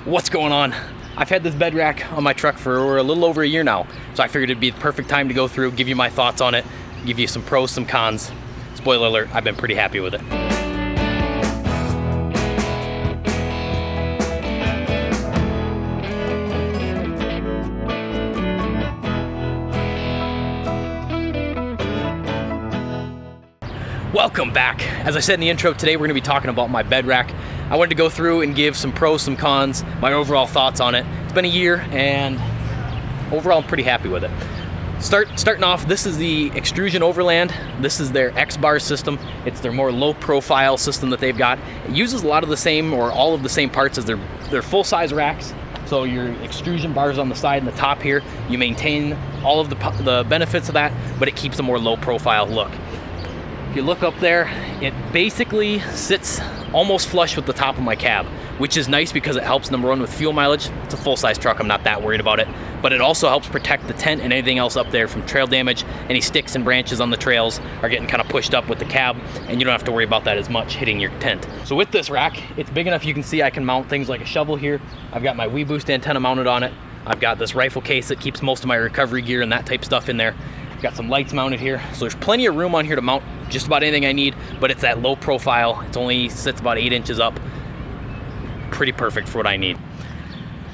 What's going on? I've had this bed rack on my truck for a little over a year now, so I figured it'd be the perfect time to go through, give you my thoughts on it, give you some pros, some cons. Spoiler alert, I've been pretty happy with it. Welcome back. As I said in the intro, today we're going to be talking about my bed rack. I wanted to go through and give some pros, some cons, my overall thoughts on it. It's been a year and overall I'm pretty happy with it. Starting off, this is the Xtrusion Overland. This is their XBRS system. It's their more low profile system that they've got. It uses a lot of the same or all of the same parts as their full size racks. So your extrusion bars on the side and the top here, you maintain all of the benefits of that, but it keeps a more low profile look. If you look up there, it basically sits almost flush with the top of my cab, which is nice because it helps, number one, with fuel mileage. It's a full-size truck, I'm not that worried about it, but it also helps protect the tent and anything else up there from trail damage. Any sticks and branches on the trails are getting kind of pushed up with the cab, and you don't have to worry about that as much hitting your tent. So with this rack, it's big enough you can see I can mount things like a shovel here. I've got my WeBoost antenna mounted on it. I've got this rifle case that keeps most of my recovery gear and that type stuff in there. Got some lights mounted here, so there's plenty of room on here to mount just about anything I need, but it's that low profile. It only sits about 8 inches up. Pretty perfect for what I need.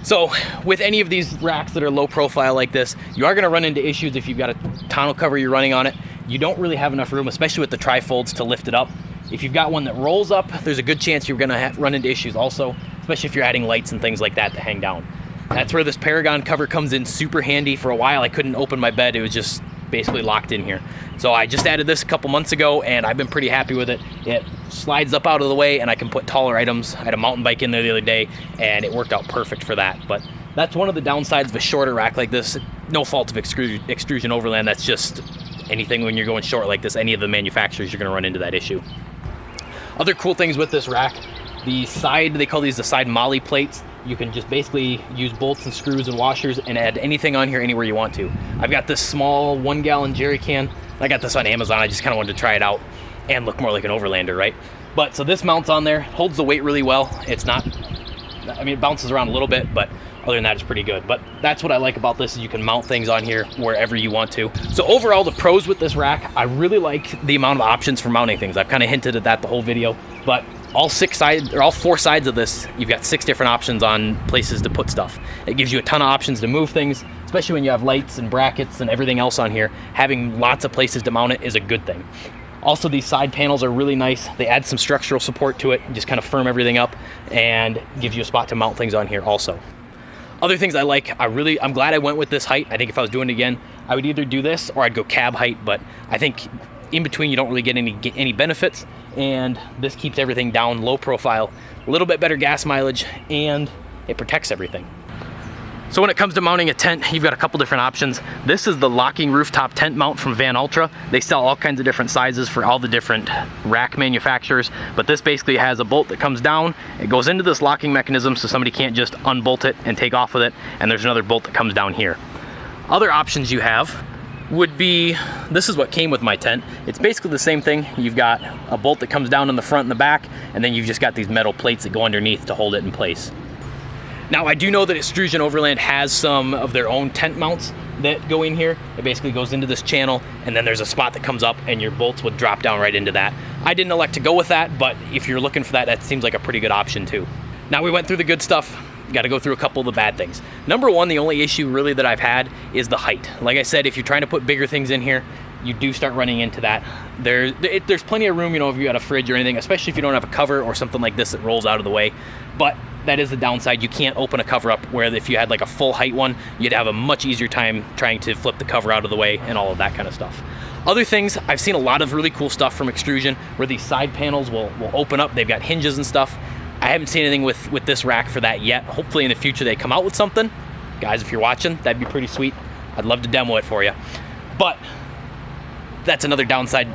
So with any of these racks that are low profile like this, you are going to run into issues if you've got a tonneau cover you're running on it. You don't really have enough room, especially with the trifolds, to lift it up. If you've got one that rolls up, there's a good chance you're going to run into issues also, especially if you're adding lights and things like that to hang down. That's where this Paragon cover comes in super handy. For a while I couldn't open my bed, it was just basically locked in here. So I just added this a couple months ago and I've been pretty happy with it. It slides up out of the way and I can put taller items. I had a mountain bike in there the other day and it worked out perfect for that. But that's one of the downsides of a shorter rack like this. No fault of Xtrusion Overland, that's just anything when you're going short like this. Any of the manufacturers, you're gonna run into that issue. Other cool things with this rack, the side, they call these the side molly plates. You can just basically use bolts and screws and washers and add anything on here anywhere you want to. I've got this small 1 gallon jerry can. I got this on Amazon. I just kind of wanted to try it out and look more like an Overlander, right? But so this mounts on there, holds the weight really well. It's not, I mean, it bounces around a little bit, but other than that, it's pretty good. But that's what I like about this, is you can mount things on here wherever you want to. So overall, the pros with this rack, I really like the amount of options for mounting things. I've kind of hinted at that the whole video, but all 4 sides of this, you've got 6 different options on places to put stuff. It gives you a ton of options to move things, especially when you have lights and brackets and everything else on here. Having lots of places to mount it is a good thing. Also, these side panels are really nice. They add some structural support to it, just kind of firm everything up and gives you a spot to mount things on here also. Other things I like, I'm glad I went with this height. I think if I was doing it again, I would either do this or I'd go cab height, but I think in between you don't really get any benefits, and this keeps everything down low profile, a little bit better gas mileage, and it protects everything. So when it comes to mounting a tent, you've got a couple different options. This is the locking rooftop tent mount from Van Ultra. They sell all kinds of different sizes for all the different rack manufacturers, but this basically has a bolt that comes down. It goes into this locking mechanism so somebody can't just unbolt it and take off with it, and there's another bolt that comes down here. Other options you have would be, this is what came with my tent. It's basically the same thing. You've got a bolt that comes down in the front and the back, and then you've just got these metal plates that go underneath to hold it in place. Now, I do know that Xtrusion Overland has some of their own tent mounts that go in here. It basically goes into this channel, and then there's a spot that comes up, and your bolts would drop down right into that. I didn't elect to go with that, but if you're looking for that, that seems like a pretty good option too. Now, we went through the good stuff. Got to go through a couple of the bad things. Number one, the only issue really that I've had is the height. Like I said, if you're trying to put bigger things in here, you do start running into that. There's plenty of room, you know, if you got a fridge or anything, especially if you don't have a cover or something like this that rolls out of the way. But that is the downside. You can't open a cover up, where if you had like a full height one, you'd have a much easier time trying to flip the cover out of the way and all of that kind of stuff. Other things, I've seen a lot of really cool stuff from Xtrusion where these side panels will open up. They've got hinges and stuff. I haven't seen anything with this rack for that yet. Hopefully in the future they come out with something. Guys, if you're watching, that'd be pretty sweet. I'd love to demo it for you. But that's another downside,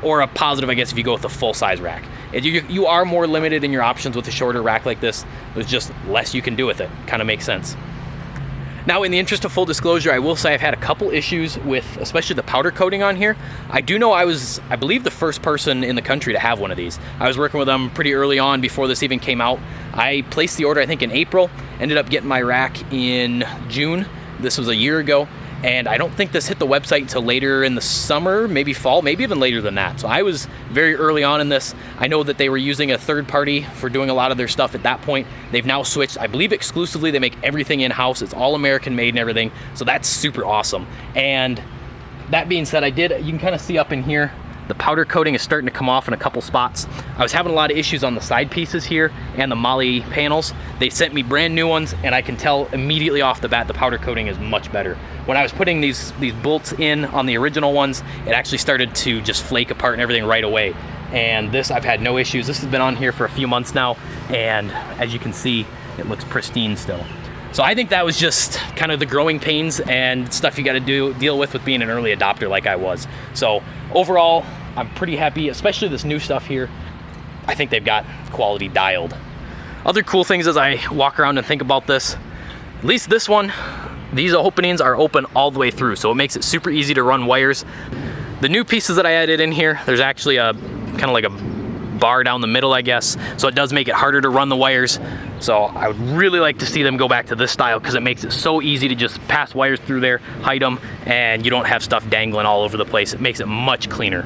or a positive, I guess, if you go with a full-size rack. You are more limited in your options with a shorter rack like this. There's just less you can do with it. Kind of makes sense. Now, in the interest of full disclosure, I will say I've had a couple issues with especially the powder coating on here. I do know I believe, the first person in the country to have one of these. I was working with them pretty early on before this even came out. I placed the order I think in April, ended up getting my rack in June. This was a year ago, and I don't think this hit the website until later in the summer, maybe fall, maybe even later than that. So I was very early on in this. I know that they were using a third party for doing a lot of their stuff at that point. They've now switched, I believe exclusively, they make everything in-house. It's all American made and everything. So that's super awesome. And that being said, you can kind of see up in here, the powder coating is starting to come off in a couple spots. I was having a lot of issues on the side pieces here and the Molly panels. They sent me brand new ones, and I can tell immediately off the bat the powder coating is much better. When I was putting these bolts in on the original ones, it actually started to just flake apart and everything right away. And this, I've had no issues. This has been on here for a few months now, and as you can see, it looks pristine still. So I think that was just kind of the growing pains and stuff you got to deal with being an early adopter like I was. So overall, I'm pretty happy, especially this new stuff here. I think they've got quality dialed. Other cool things as I walk around and think about this, at least this one, these openings are open all the way through, so it makes it super easy to run wires. The new pieces that I added in here, there's actually a kind of like a bar down the middle, I guess, so it does make it harder to run the wires. So I would really like to see them go back to this style, because it makes it so easy to just pass wires through there, hide them, and you don't have stuff dangling all over the place. It makes it much cleaner.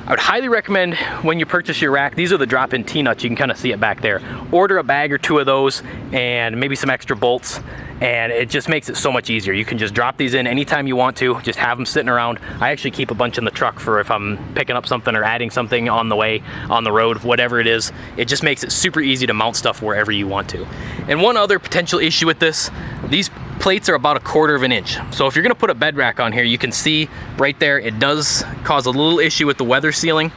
I would highly recommend when you purchase your rack, these are the drop-in T-nuts, you can kind of see it back there. Order a bag or two of those and maybe some extra bolts, and it just makes it so much easier. You can just drop these in anytime you want to, just have them sitting around. I actually keep a bunch in the truck for if I'm picking up something or adding something on the way, on the road, whatever it is. It just makes it super easy to mount stuff wherever you want to. And one other potential issue with this, these plates are about 1/4 of an inch. So if you're gonna put a bed rack on here, you can see right there, it does cause a little issue with the weather sealing.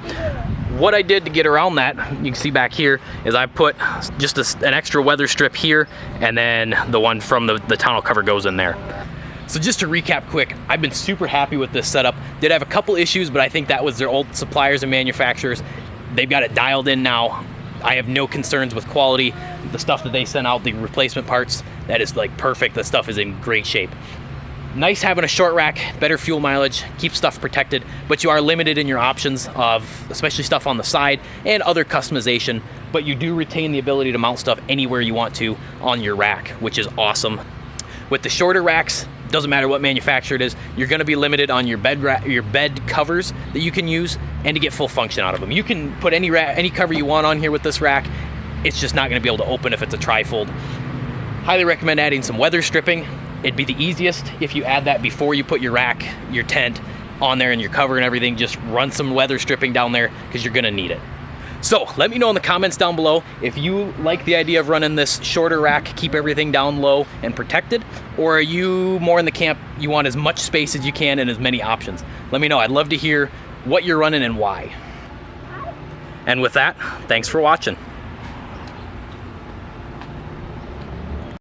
What I did to get around that, you can see back here, is I put just an extra weather strip here, and then the one from the tonneau cover goes in there. So just to recap quick, I've been super happy with this setup. Did have a couple issues, but I think that was their old suppliers and manufacturers. They've got it dialed in now. I have no concerns with quality. The stuff that they sent out, the replacement parts, that is like perfect. The stuff is in great shape. Nice having a short rack, better fuel mileage, keep stuff protected, but you are limited in your options of especially stuff on the side and other customization, but you do retain the ability to mount stuff anywhere you want to on your rack, which is awesome. With the shorter racks, doesn't matter what manufacturer it is, you're gonna be limited on your bed covers that you can use and to get full function out of them. You can put any cover you want on here with this rack, it's just not gonna be able to open if it's a trifold. Highly recommend adding some weather stripping. It'd be the easiest if you add that before you put your rack, your tent on there and your cover and everything. Just run some weather stripping down there because you're gonna need it. So let me know in the comments down below if you like the idea of running this shorter rack, keep everything down low and protected, or are you more in the camp, you want as much space as you can and as many options? Let me know. I'd love to hear what you're running and why. And with that, thanks for watching.